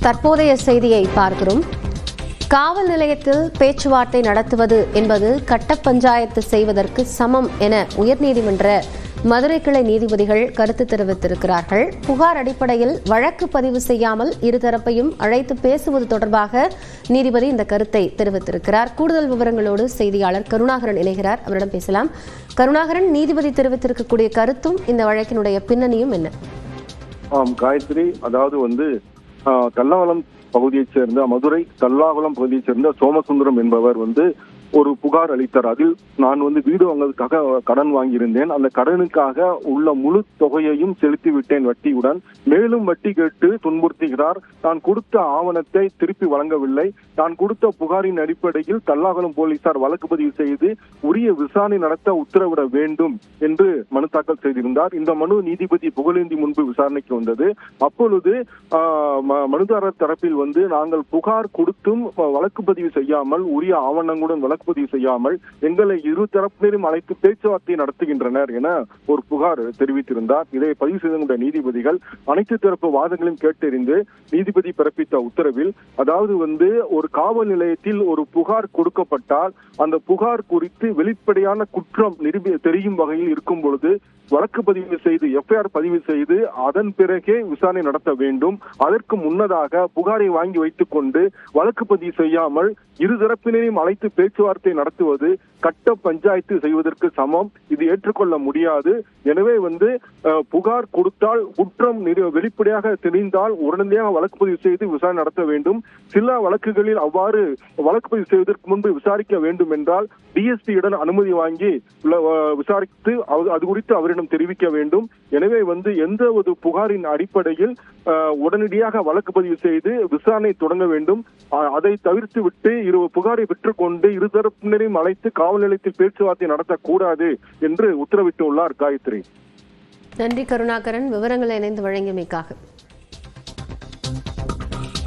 தற்போதைய செய்தியை பார்க்கிறோம். காவல் நிலையத்தில் பேச்சுவார்த்தை நடத்துவது என்பது கட்ட பஞ்சாயத்து செய்வதற்கு சமம் என உயர்நீதிமன்ற மதுரை கிளை நீதிபதிகள் கருத்து தெரிவித்திருக்கிறார்கள். புகார் அடிப்படையில் வழக்கு பதிவு செய்யாமல் இருதரப்பையும் அழைத்து பேசுவது தொடர்பாக நீதிபதி இந்த கருத்தை தெரிவித்திருக்கிறார். கூடுதல் விவரங்களோடு செய்தியாளர் கருணாகரன் இணைகிறார். அவரிடம் பேசலாம். கருணாகரன், நீதிபதி தெரிவித்திருக்கக்கூடிய கருத்தும் இந்த வழக்கினுடைய பின்னணியும் என்ன? காயத்ரி, அதாவது தல்லாகுளம் பகுதியைச் சேர்ந்த மதுரை தல்லாகுளம் பகுதியைச் சேர்ந்த சோமசுந்தரம் என்பவர் ஒரு புகார் அளித்தார். அதில் நான் வீடு வாங்குவதற்காக கடன் வாங்கியிருந்தேன். அந்த கடனுக்காக உள்ள முழு தொகையையும் செலுத்தி விட்டேன் வட்டியுடன். மேலும் வட்டி கேட்டு துன்புறுத்துகிறார். நான் கொடுத்த ஆவணத்தை திருப்பி வழங்கவில்லை. நான் கொடுத்த புகாரின் அடிப்படையில் தல்லாகுளம் போலீசார் வழக்கு பதிவு செய்து உரிய விசாரணை நடத்த உத்தரவிட வேண்டும் என்று மனு தாக்கல் செய்திருந்தார். இந்த மனு நீதிபதி புகழேந்தி முன்பு விசாரணைக்கு வந்தது. அப்பொழுது மனுதாரர் தரப்பில் நாங்கள் புகார் கொடுத்தும் வழக்கு பதிவு செய்யாமல், உரிய ஆவணங்களுடன் வழக்கு பதிவு செய்யாமல் எங்களை இரு தரப்பினரும் அழைத்து பேச்சுவார்த்தை நடத்துகின்றனர் என ஒரு புகார் தெரிவித்திருந்தார். இதை பதிவு செய்த நீதிபதிகள் அனைத்து தரப்பு வாதங்களையும் கேட்டறிந்து நீதிபதி பிறப்பித்த உத்தரவில், அதாவது ஒரு காவல் நிலையத்தில் ஒரு புகார் கொடுக்கப்பட்டால் அந்த புகார் குறித்து வெளிப்படையான குற்றம் தெரியும் வகையில் இருக்கும் பொழுது வழக்கு பதிவு செய்து எஃப்ஐஆர் பதிவு செய்து அதன் பிறகே விசாரணை நடத்த வேண்டும். அதற்கு முன்னதாக புகாரை வாங்கி வைத்துக் கொண்டு வழக்கு பதிவு செய்யாமல் இருதரப்பினரையும் அழைத்து பேச்சுவார்த்தை நடத்துவது கட்ட பஞ்சாயத்து செய்வதற்கு சமம். இது ஏற்றுக்கொள்ள முடியாது. எனவே புகார் கொடுத்தால் குற்றம் வெளிப்படையாக தெரிந்தால் உடனடியாக வழக்கு பதிவு செய்து விசாரணை நடத்த வேண்டும். சில வழக்குகளில் அவ்வாறு வழக்கு பதிவு செய்வதற்கு முன்பு விசாரிக்க வேண்டும் என்றால் டிஎஸ்பியுடன் அனுமதி வாங்கி விசாரித்து அது குறித்து அவரிடம் தெரிவிக்க வேண்டும். எனவே எந்த ஒரு புகாரின் அடிப்படையில் உடனடியாக வழக்கு பதிவு செய்து விசாரணை தொடங்க வேண்டும். அதை தவிர்த்து விட்டு புகாரை பெற்றுக்கொண்டு இருதரப்பினரையும் அழைத்து காவல் நிலையத்தில் பேச்சுவார்த்தை நடத்தக்கூடாது என்று உத்தரவிட்டுள்ளார். காயத்ரி, நன்றி கருணாகரன், விவரங்களை இணைந்து வழங்கியமைக்காக.